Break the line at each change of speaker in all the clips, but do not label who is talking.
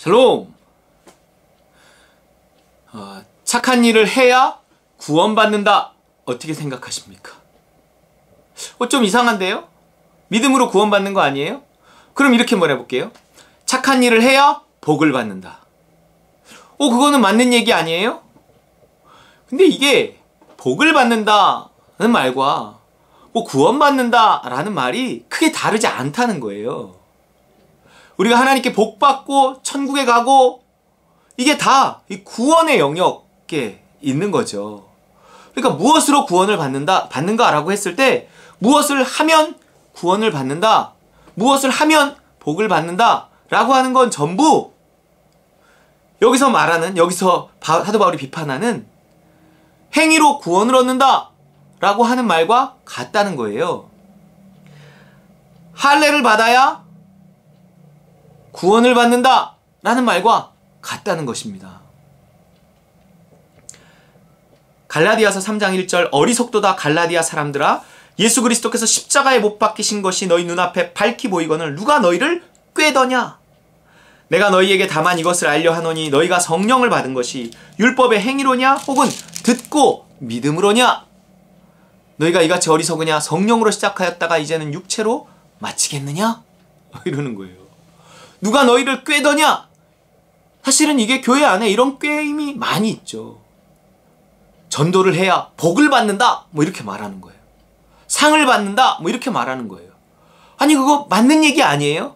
샬롬. 착한 일을 해야 구원받는다. 어떻게 생각하십니까? 좀 이상한데요? 믿음으로 구원받는 거 아니에요? 그럼 이렇게 말해볼게요. 착한 일을 해야 복을 받는다. 그거는 맞는 얘기 아니에요? 근데 이게 복을 받는다는 말과 구원받는다라는 말이 크게 다르지 않다는 거예요. 우리가 하나님께 복 받고 천국에 가고 이게 다 이 구원의 영역에 있는 거죠. 그러니까 무엇으로 구원을 받는가라고 했을 때 무엇을 하면 구원을 받는다, 무엇을 하면 복을 받는다 라고 하는 건 전부 여기서 말하는, 여기서 사도 바울이 비판하는 행위로 구원을 얻는다 라고 하는 말과 같다는 거예요. 할례를 받아야 구원을 받는다 라는 말과 같다는 것입니다. 갈라디아서 3장 1절 어리석도다 갈라디아 사람들아 예수 그리스도께서 십자가에 못 박히신 것이 너희 눈앞에 밝히 보이거늘 누가 너희를 꾀더냐? 내가 너희에게 다만 이것을 알려 하노니 너희가 성령을 받은 것이 율법의 행위로냐 혹은 듣고 믿음으로냐? 너희가 이같이 어리석으냐? 성령으로 시작하였다가 이제는 육체로 마치겠느냐? 이러는 거예요. 누가 너희를 꾀더냐? 사실은 이게 교회 안에 이런 꾀임이 많이 있죠. 전도를 해야 복을 받는다 이렇게 말하는 거예요. 상을 받는다 이렇게 말하는 거예요. 아니 그거 맞는 얘기 아니에요?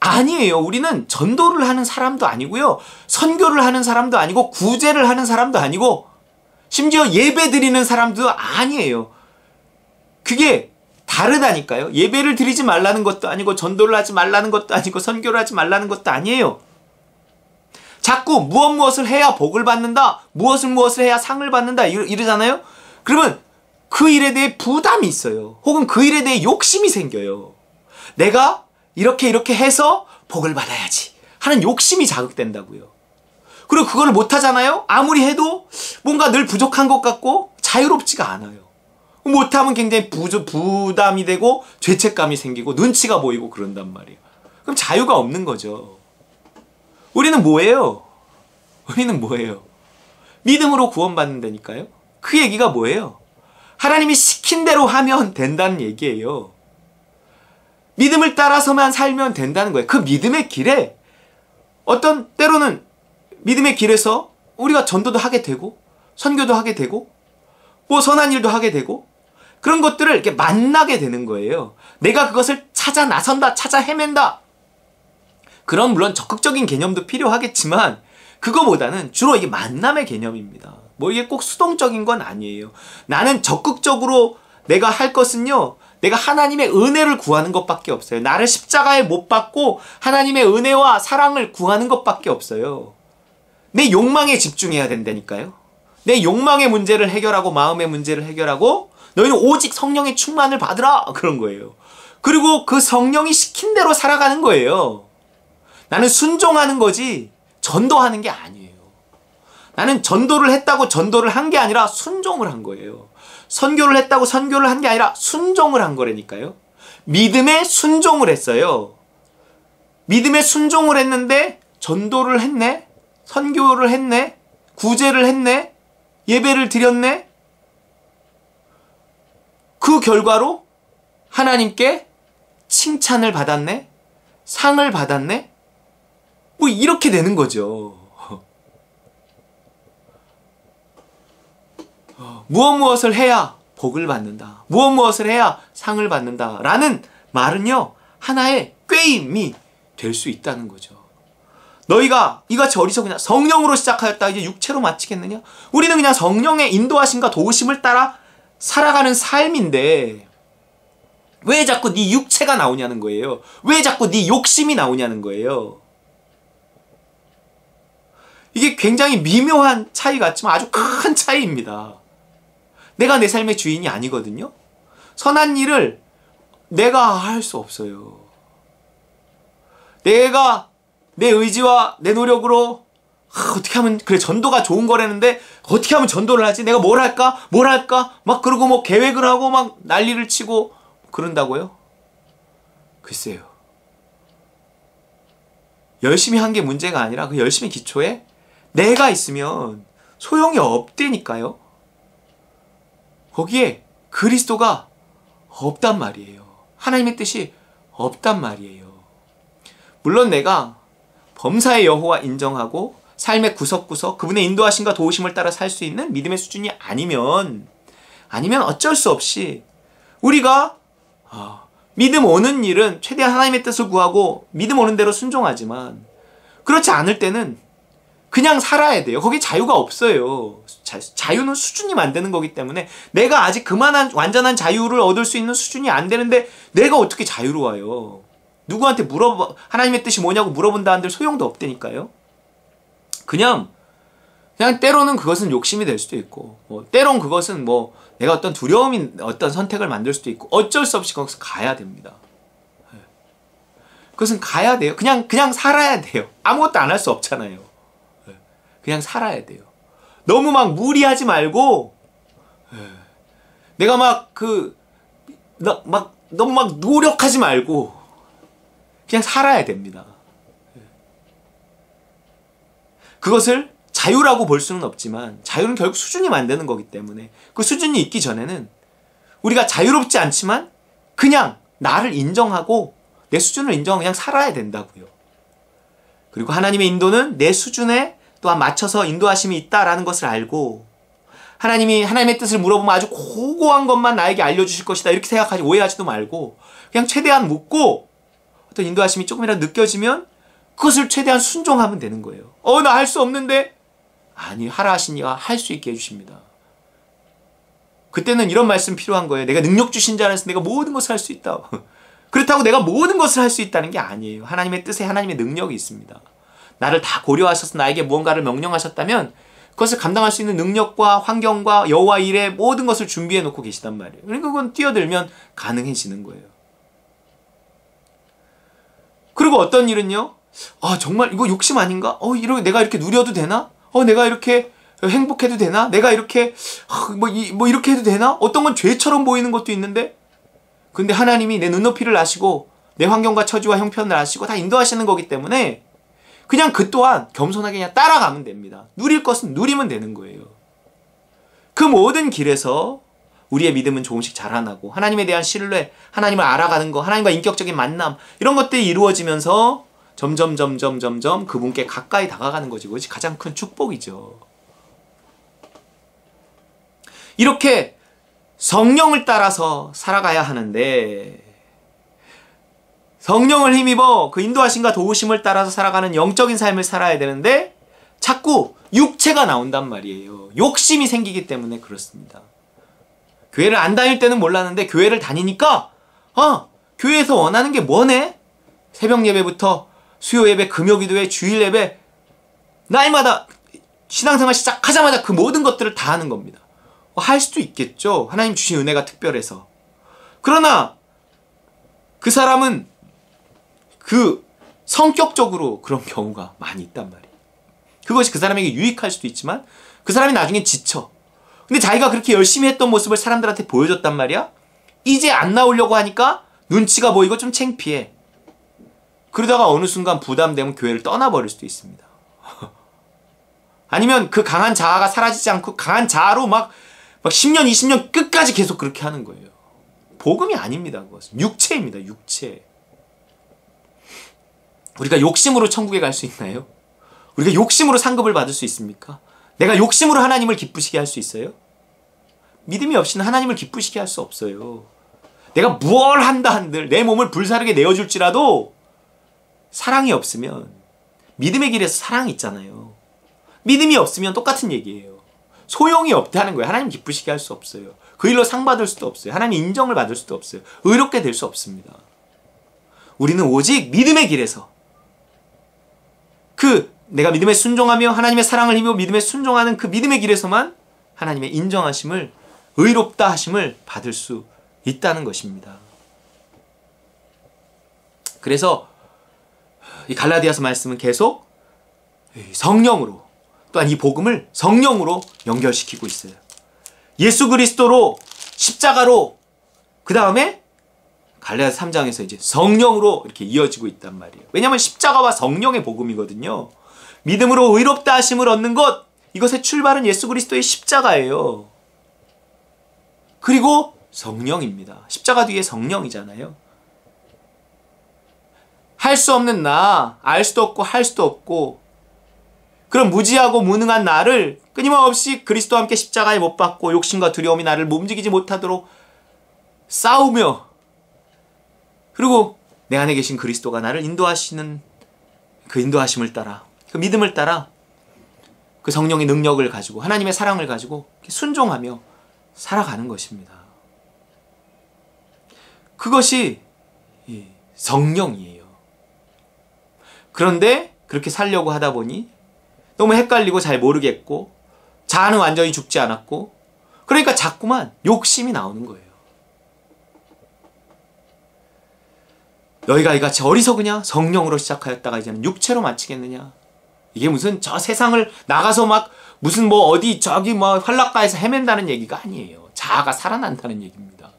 아니에요. 우리는 전도를 하는 사람도 아니고요, 선교를 하는 사람도 아니고, 구제를 하는 사람도 아니고, 심지어 예배 드리는 사람도 아니에요. 그게 다르다니까요. 예배를 드리지 말라는 것도 아니고, 전도를 하지 말라는 것도 아니고, 선교를 하지 말라는 것도 아니에요. 자꾸 무엇을 해야 복을 받는다, 무엇을 해야 상을 받는다 이러잖아요. 그러면 그 일에 대해 부담이 있어요. 혹은 그 일에 대해 욕심이 생겨요. 내가 이렇게 해서 복을 받아야지 하는 욕심이 자극된다고요. 그리고 그걸 못하잖아요. 아무리 해도 뭔가 늘 부족한 것 같고 자유롭지가 않아요. 못하면 굉장히 부담이 되고 죄책감이 생기고 눈치가 보이고 그런단 말이에요. 그럼 자유가 없는 거죠. 우리는 뭐예요? 믿음으로 구원받는다니까요. 그 얘기가 뭐예요? 하나님이 시킨 대로 하면 된다는 얘기예요. 믿음을 따라서만 살면 된다는 거예요. 그 믿음의 길에 어떤 때로는 믿음의 길에서 우리가 전도도 하게 되고 선교도 하게 되고 선한 일도 하게 되고 그런 것들을 이렇게 만나게 되는 거예요. 내가 그것을 찾아 나선다, 찾아 헤맨다. 그런 물론 적극적인 개념도 필요하겠지만 그거보다는 주로 이게 만남의 개념입니다. 이게 꼭 수동적인 건 아니에요. 나는 적극적으로 내가 할 것은요, 내가 하나님의 은혜를 구하는 것밖에 없어요. 나를 십자가에 못 박고 하나님의 은혜와 사랑을 구하는 것밖에 없어요. 내 욕망에 집중해야 된다니까요. 내 욕망의 문제를 해결하고 마음의 문제를 해결하고 너희는 오직 성령의 충만을 받으라 그런 거예요. 그리고 그 성령이 시킨 대로 살아가는 거예요. 나는 순종하는 거지 전도하는 게 아니에요. 나는 전도를 했다고 전도를 한 게 아니라 순종을 한 거예요. 선교를 했다고 선교를 한 게 아니라 순종을 한 거라니까요. 믿음에 순종을 했어요. 믿음에 순종을 했는데 전도를 했네, 선교를 했네, 구제를 했네, 예배를 드렸네. 그 결과로 하나님께 칭찬을 받았네, 상을 받았네, 이렇게 되는 거죠. 무엇을 해야 복을 받는다, 무엇을 해야 상을 받는다 라는 말은요, 하나의 꾀임이 될 수 있다는 거죠. 너희가 이같이 어리석으냐? 성령으로 시작하였다 이제 육체로 마치겠느냐? 우리는 그냥 성령의 인도하심과 도우심을 따라 살아가는 삶인데 왜 자꾸 네 육체가 나오냐는 거예요. 왜 자꾸 네 욕심이 나오냐는 거예요. 이게 굉장히 미묘한 차이 같지만 아주 큰 차이입니다. 내가 내 삶의 주인이 아니거든요. 선한 일을 내가 할 수 없어요. 내가 내 의지와 내 노력으로 어떻게 하면 그래 전도가 좋은 거라는데 어떻게 하면 전도를 하지? 내가 뭘 할까? 막 그러고 계획을 하고 막 난리를 치고 그런다고요? 글쎄요. 열심히 한 게 문제가 아니라 그 열심히 기초에 내가 있으면 소용이 없다니까요. 거기에 그리스도가 없단 말이에요. 하나님의 뜻이 없단 말이에요. 물론 내가 범사의 여호와 인정하고 삶의 구석구석 그분의 인도하심과 도우심을 따라 살 수 있는 믿음의 수준이 아니면 어쩔 수 없이 우리가 믿음 오는 일은 최대한 하나님의 뜻을 구하고 믿음 오는 대로 순종하지만 그렇지 않을 때는 그냥 살아야 돼요. 거기에 자유가 없어요. 자유는 수준이 만드는 거기 때문에 내가 아직 그만한 완전한 자유를 얻을 수 있는 수준이 안 되는데 내가 어떻게 자유로워요. 누구한테 하나님의 뜻이 뭐냐고 물어본다 한들 소용도 없다니까요. 그냥 때로는 그것은 욕심이 될 수도 있고 때론 그것은 내가 어떤 두려움이 어떤 선택을 만들 수도 있고 어쩔 수 없이 거기서 가야 됩니다. 그것은 가야 돼요. 그냥 살아야 돼요. 아무것도 안 할 수 없잖아요. 그냥 살아야 돼요. 너무 막 무리하지 말고 내가 너무 막 노력하지 말고 그냥 살아야 됩니다. 그것을 자유라고 볼 수는 없지만 자유는 결국 수준이 만드는 거기 때문에 그 수준이 있기 전에는 우리가 자유롭지 않지만 그냥 나를 인정하고 내 수준을 인정하고 그냥 살아야 된다고요. 그리고 하나님의 인도는 내 수준에 또한 맞춰서 인도하심이 있다라는 것을 알고 하나님이 하나님의 뜻을 물어보면 아주 고고한 것만 나에게 알려주실 것이다 이렇게 생각하지 오해하지도 말고 그냥 최대한 묻고 어떤 인도하심이 조금이라도 느껴지면 그것을 최대한 순종하면 되는 거예요. 나 할 수 없는데 아니 하라 하시니까 할 수 있게 해주십니다. 그때는 이런 말씀 필요한 거예요. 내가 능력 주신 자 안에서 내가 모든 것을 할 수 있다. 그렇다고 내가 모든 것을 할 수 있다는 게 아니에요. 하나님의 뜻에 하나님의 능력이 있습니다. 나를 다 고려하셔서 나에게 무언가를 명령하셨다면 그것을 감당할 수 있는 능력과 환경과 여호와 일에 모든 것을 준비해 놓고 계시단 말이에요. 그러니까 그건 뛰어들면 가능해지는 거예요. 그리고 어떤 일은요. 정말 이거 욕심 아닌가? 내가 이렇게 누려도 되나? 내가 이렇게 행복해도 되나? 내가 이렇게 이렇게 해도 되나? 어떤 건 죄처럼 보이는 것도 있는데 근데 하나님이 내 눈높이를 아시고 내 환경과 처지와 형편을 아시고 다 인도하시는 거기 때문에 그냥 그 또한 겸손하게 그냥 따라가면 됩니다. 누릴 것은 누리면 되는 거예요. 그 모든 길에서 우리의 믿음은 조금씩 자라나고 하나님에 대한 신뢰, 하나님을 알아가는 거, 하나님과 인격적인 만남 이런 것들이 이루어지면서 점점 그분께 가까이 다가가는 거지. 그것이 가장 큰 축복이죠. 이렇게 성령을 따라서 살아가야 하는데 성령을 힘입어 그 인도하심과 도우심을 따라서 살아가는 영적인 삶을 살아야 되는데 자꾸 육체가 나온단 말이에요. 욕심이 생기기 때문에 그렇습니다. 교회를 안 다닐 때는 몰랐는데 교회를 다니니까 교회에서 원하는 게 뭐네? 새벽 예배부터 수요 예배, 금요 기도회, 주일 예배 날마다 신앙생활 시작하자마자 그 모든 것들을 다 하는 겁니다. 할 수도 있겠죠. 하나님 주신 은혜가 특별해서. 그러나 그 사람은 그 성격적으로 그런 경우가 많이 있단 말이에요. 그것이 그 사람에게 유익할 수도 있지만 그 사람이 나중에 지쳐. 근데 자기가 그렇게 열심히 했던 모습을 사람들한테 보여줬단 말이야. 이제 안 나오려고 하니까 눈치가 보이고 좀 창피해. 그러다가 어느 순간 부담되면 교회를 떠나버릴 수도 있습니다. 아니면 그 강한 자아가 사라지지 않고 강한 자아로 막 10년, 20년 끝까지 계속 그렇게 하는 거예요. 복음이 아닙니다. 그것은 육체입니다. 육체. 우리가 욕심으로 천국에 갈 수 있나요? 우리가 욕심으로 상급을 받을 수 있습니까? 내가 욕심으로 하나님을 기쁘시게 할 수 있어요? 믿음이 없이는 하나님을 기쁘시게 할 수 없어요. 내가 뭘 한다 한들 내 몸을 불사르게 내어줄지라도 사랑이 없으면 믿음의 길에서 사랑이 있잖아요. 믿음이 없으면 똑같은 얘기예요. 소용이 없다는 거예요. 하나님 기쁘시게 할 수 없어요. 그 일로 상 받을 수도 없어요. 하나님 인정을 받을 수도 없어요. 의롭게 될 수 없습니다. 우리는 오직 믿음의 길에서 내가 믿음에 순종하며 하나님의 사랑을 힘입어 믿음에 순종하는 그 믿음의 길에서만 하나님의 인정하심을 의롭다 하심을 받을 수 있다는 것입니다. 그래서 이 갈라디아서 말씀은 계속 성령으로 또한 이 복음을 성령으로 연결시키고 있어요. 예수 그리스도로 십자가로 그 다음에 갈라디아서 3장에서 이제 성령으로 이렇게 이어지고 있단 말이에요. 왜냐하면 십자가와 성령의 복음이거든요. 믿음으로 의롭다 하심을 얻는 것, 이것의 출발은 예수 그리스도의 십자가예요. 그리고 성령입니다. 십자가 뒤에 성령이잖아요. 할 수 없는 나, 알 수도 없고 할 수도 없고 그런 무지하고 무능한 나를 끊임없이 그리스도와 함께 십자가에 못 박고 욕심과 두려움이 나를 움직이지 못하도록 싸우며, 그리고 내 안에 계신 그리스도가 나를 인도하시는 그 인도하심을 따라, 그 믿음을 따라 그 성령의 능력을 가지고 하나님의 사랑을 가지고 순종하며 살아가는 것입니다. 그것이 성령이에요. 그런데 그렇게 살려고 하다 보니 너무 헷갈리고 잘 모르겠고 자아는 완전히 죽지 않았고, 그러니까 자꾸만 욕심이 나오는 거예요. 너희가 이같이 어리석으냐? 성령으로 시작하였다가 이제는 육체로 마치겠느냐? 이게 무슨 저 세상을 나가서 막 무슨 뭐 어디 저기 뭐 활락가에서 헤맨다는 얘기가 아니에요. 자아가 살아난다는 얘기입니다.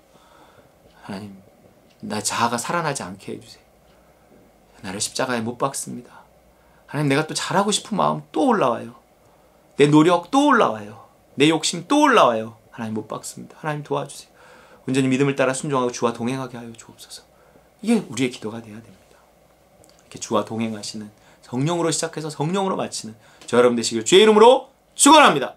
하나님, 나 자아가 살아나지 않게 해주세요. 나를 십자가에 못 박습니다. 하나님, 내가 또 잘하고 싶은 마음 또 올라와요. 내 노력 또 올라와요. 내 욕심 또 올라와요. 하나님, 못 박습니다. 하나님, 도와주세요. 온전히 믿음을 따라 순종하고 주와 동행하게 하여 주옵소서. 이게 우리의 기도가 돼야 됩니다. 이렇게 주와 동행하시는, 성령으로 시작해서 성령으로 마치는 저 여러분 되시길 주의 이름으로 축원합니다.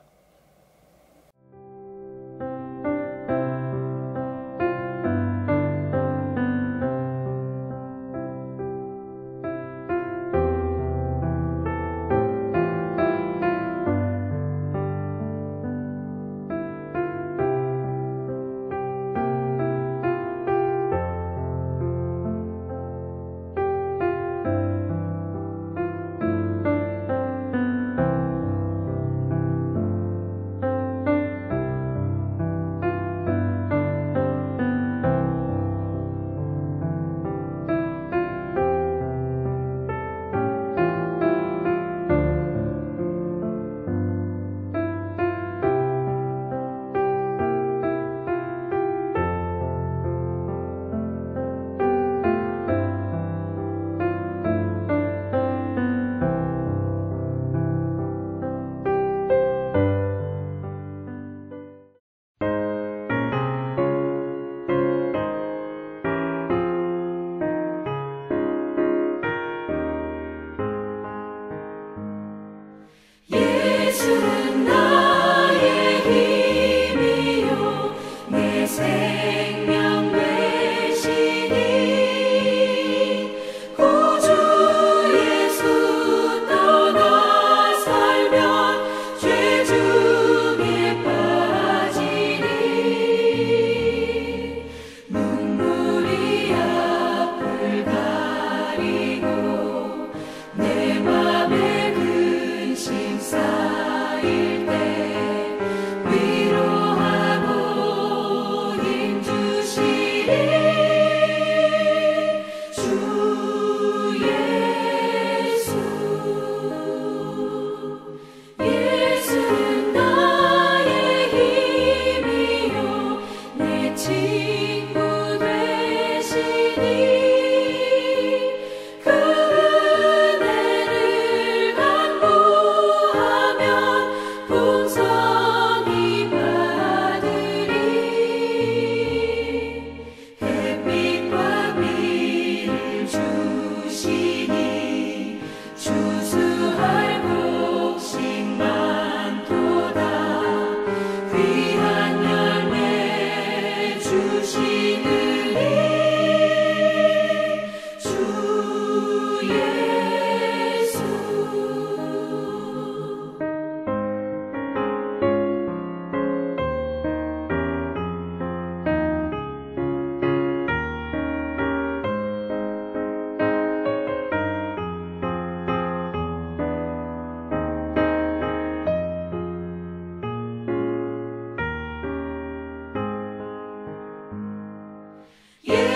예.